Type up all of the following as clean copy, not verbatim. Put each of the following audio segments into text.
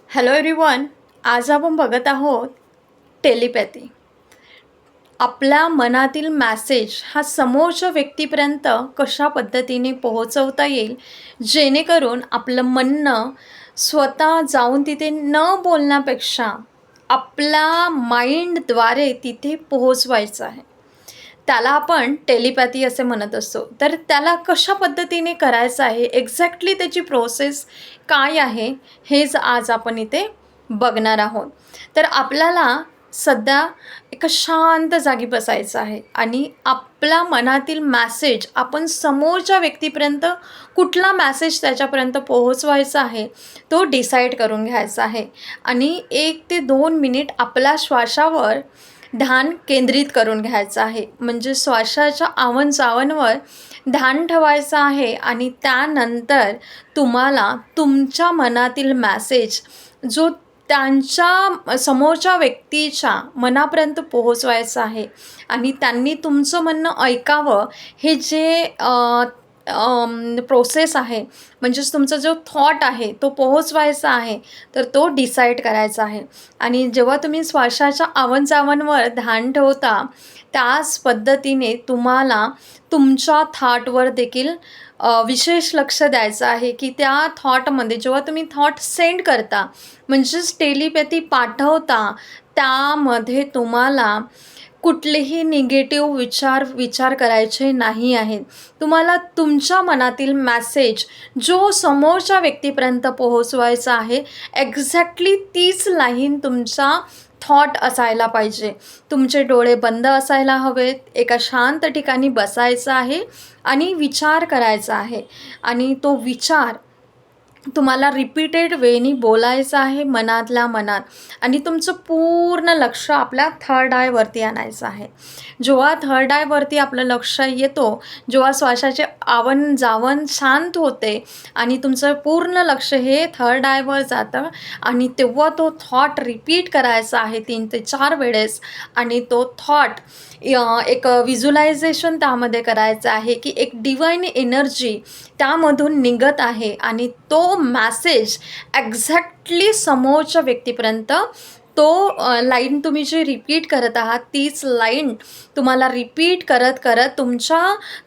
Hello everyone. आज आपण बघत आहोत टेलिपॅथी. आपल्या मनातील मेसेज हा समोरच्या व्यक्तीपर्यंत कशा पद्धतीने पोहोचवता येईल, जेणेकरून आपलं म्हणणं स्वतः जाऊन तिथे न बोलण्यापेक्षा आपल्या माइंडद्वारे तिथे पोहोचवायचं आहे. त्याला आपण टेलिपॅथी असे म्हणत असतो. तर त्याला कशा पद्धतीने करायचं आहे, एक्झॅक्टली त्याची प्रोसेस काय आहे, हेच आज आपण इथे बघणार आहोत. तर आपल्याला सध्या एका शांत जागी बसायचं आहे आणि आपल्या मनातील मेसेज आपण समोरच्या व्यक्तीपर्यंत कुठला मेसेज त्याच्यापर्यंत पोहोचवायचा आहे तो डिसाईड करून घ्यायचा आहे. आणि 1 ते 2 मिनिट आपल्या श्वासावर ध्यान केंद्रित करून घ्यायचं आहे. म्हणजे श्वासाच्या आवन-जावनवर ध्यान ठेवायचं आहे आणि त्यानंतर तुम्हाला तुमच्या मनातील मेसेज जो त्यांच्या समोरच्या व्यक्तीच्या मनापर्यंत पोहोचवायचा आहे आणि त्यांनी तुमचं म्हणणं ऐकावं, हे जे प्रोसेस आहे, म्हणजेच तुमचा जो थॉट आहे तो पोहोचवायचा आहे, तर तो डिसाईड करायचा आहे. आणि जेव्हा तुम्ही श्वासाच्या आवन-जावनवर ध्यान ठेवता, त्याच पद्धतीने तुम्हाला तुमच्या थॉटवर देखील विशेष लक्ष द्यायचं आहे की त्या थॉटमध्ये जेव्हा तुम्ही थॉट सेंड करता, म्हणजेच टेलिपॅथी पाठवता, त्यामध्ये तुम्हाला कुठलेही निगेटिव्ह विचार करायचे नाही आहेत. तुम्हाला तुमच्या मनातील मेसेज जो समोरच्या व्यक्तीपर्यंत पोहोचवायचा आहे, एक्झॅक्टली तीच लाईन तुमचा थॉट असायला पाहिजे. तुमचे डोळे बंद असायला हवेत, एका शांत ठिकाणी बसायचं आहे आणि विचार करायचा आहे. आणि तो विचार तुम्हाला रिपीटेड वेनी बोलायचं आहे मनातल्या मनात. आणि तुमचं पूर्ण लक्ष आपल्या थर्ड आयवरती आणायचं आहे. जेव्हा थर्ड आयवरती आपलं लक्ष येतो, जेव्हा श्वासाचे आवन जावन शांत होते आणि तुमचं पूर्ण लक्ष हे थर्ड आयवर जातं आणि तेव्हा तो थॉट रिपीट करायचा आहे 3 ते 4 वेळेस. आणि तो थॉट एक व्हिज्युलायझेशन त्यामध्ये करायचं आहे की एक डिवाइन एनर्जी त्यामधून निघत आहे आणि तो मॅसेज एक्झॅक्टली समोरच्या व्यक्तीपर्यंत तो लाईन तुम्ही जी रिपीट करत आहात, तीच लाईन तुम्हाला रिपीट करत करत तुमच्या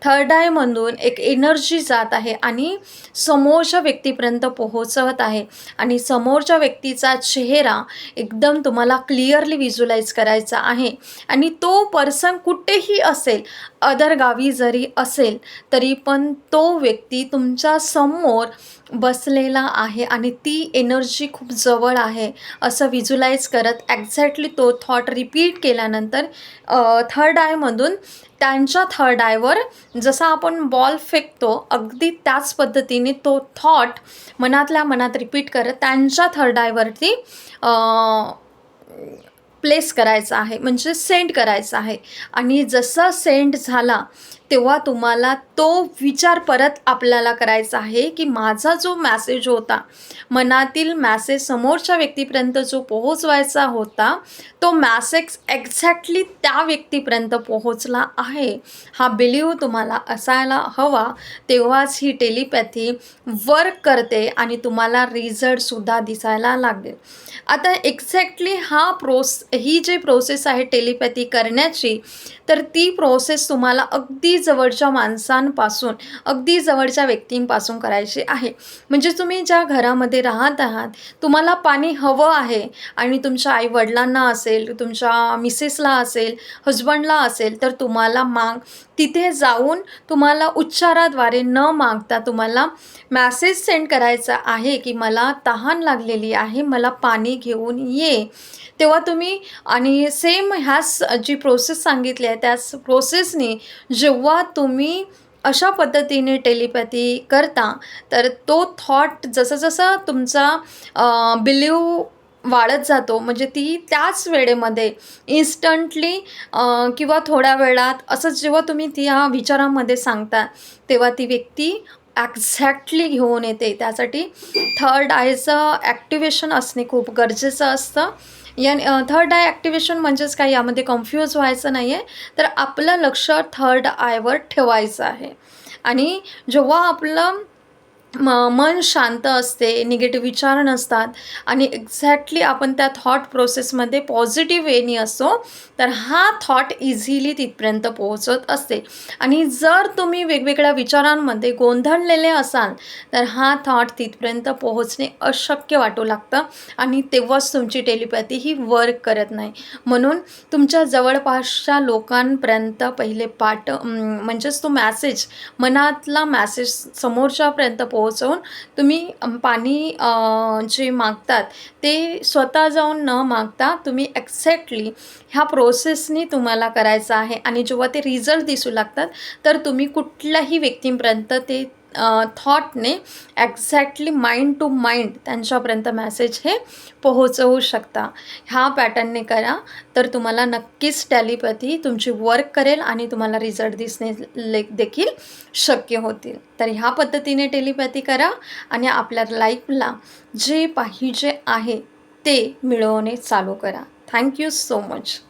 थर्ड आयमधून एक एनर्जी जात आहे आणि समोरच्या व्यक्तीपर्यंत पोहोचवत आहे. आणि समोरच्या व्यक्तीचा चेहरा एकदम तुम्हाला क्लिअरली व्हिज्युलाइज करायचा आहे. आणि तो पर्सन कुठेही असेल, अदर गावी जरी असेल, तरी पण तो व्यक्ती तुमच्या समोर बसलेला आहे आणि ती एनर्जी खूप जवळ आहे असं व्हिज्युलाइज करत एक्झॅक्टली तो थॉट रिपीट केल्यानंतर थर्ड आयमधून त्यांच्या थर्ड आयवर जसा आपण बॉल फेकतो, अगदी त्याच पद्धतीने तो थॉट मनातल्या मनात रिपीट करत त्यांच्या थर्ड आयवरती प्लेस करायचा आहे, म्हणजे सेंड करायचा आहे. आणि जसा सेंड झाला तेव्हा तुम्हाला तो विचार परत आपल्याला करायचा आहे की माझा जो मॅसेज होता, मनातील मॅसेज समोरच्या व्यक्तीपर्यंत जो पोहोचवायचा होता, तो मॅसेज एक्झॅक्टली त्या व्यक्तीपर्यंत पोहोचला आहे, हा बिलीव तुम्हाला असायला हवा. तेव्हाच ही टेलिपॅथी वर्क करते आणि तुम्हाला रिझल्टसुद्धा दिसायला लागेल. आता एक्झॅक्टली ही जी प्रोसेस आहे टेलिपॅथी करण्याची, तर ती प्रोसेस तुम्हाला अगदी जवळच्या माणसांपासून, अगदी जवळच्या व्यक्तींपासून करायची आहे. म्हणजे तुम्ही ज्या घरामध्ये राहत आहात, तुम्हाला पाणी हवं आहे आणि तुमच्या आईवडिलांना असेल, तुमच्या मिसेसला असेल, हजबंडला असेल, तर तुम्हाला तिथे जाऊन तुम्हाला उच्चाराद्वारे न मागता तुम्हाला मॅसेज सेंड करायचा आहे की मला तहान लागलेली आहे, मला पाणी घेऊन ये. तेव्हा तुम्ही आणि सेम ह्याच जी प्रोसेस सांगितली आहे त्याच प्रोसेसने जेव्हा तुम्ही अशा पद्धतीने टेलिपॅथी करता, तर तो थॉट जसं तुमचा बिलीव वाढत जातो, म्हणजे ती त्याच वेळेमध्ये इन्स्टंटली किंवा थोड्या वेळात असंच जेव्हा तुम्ही त्या विचारामध्ये सांगता, तेव्हा ती व्यक्ती एक्झॅक्टली घेऊन येते. त्यासाठी थर्ड आयचं ॲक्टिवेशन असणे खूप गरजेचं असतं. थर्ड आय ॲक्टिवेशन म्हणजेच काय, यामध्ये कन्फ्यूज व्हायचं नाही आहे. तर आपलं लक्ष थर्ड आयवर ठेवायचं आहे. आणि जेव्हा आपलं मन शांत असते, निगेटिव्ह विचार नसतात आणि एक्झॅक्टली आपण त्या थॉट प्रोसेसमध्ये पॉझिटिव्ह वेनी असतो, तर हा थॉट इझिली तिथपर्यंत पोहोचत असते. आणि जर तुम्ही वेगवेगळ्या विचारांमध्ये गोंधळलेले असाल, तर हा थॉट तिथपर्यंत पोहोचणे अशक्य वाटू लागतं आणि तेव्हाच तुमची टेलिपॅथी ही वर्क करत नाही. म्हणून तुमच्या जवळपासच्या लोकांपर्यंत पहिले म्हणजेच तो मॅसेज, मनातला मॅसेज समोरच्यापर्यंत पोहोचवून तुम्ही पाणी जे मागतात ते स्वतः जाऊन न मागता तुम्ही एक्झॅक्टली ह्या प्रोसेसनी तुम्हाला करायचं आहे. आणि जेव्हा ते रिझल्ट दिसू लागतात, तर तुम्ही कुठल्याही व्यक्तींपर्यंत ते थॉटने एक्झॅक्टली माइंड टू माइंड त्यांच्यापर्यंत मॅसेज हे पोहोचवू शकता. ह्या पॅटर्नने करा, तर तुम्हाला नक्कीच टेलिपॅथी तुमची वर्क करेल आणि तुम्हाला रिझल्ट दिसणे देखील शक्य होतील. तर ह्या पद्धतीने टेलिपॅथी करा आणि आपल्या लाईफला जे पाहिजे आहे ते मिळवणे चालू करा. Thank you so much.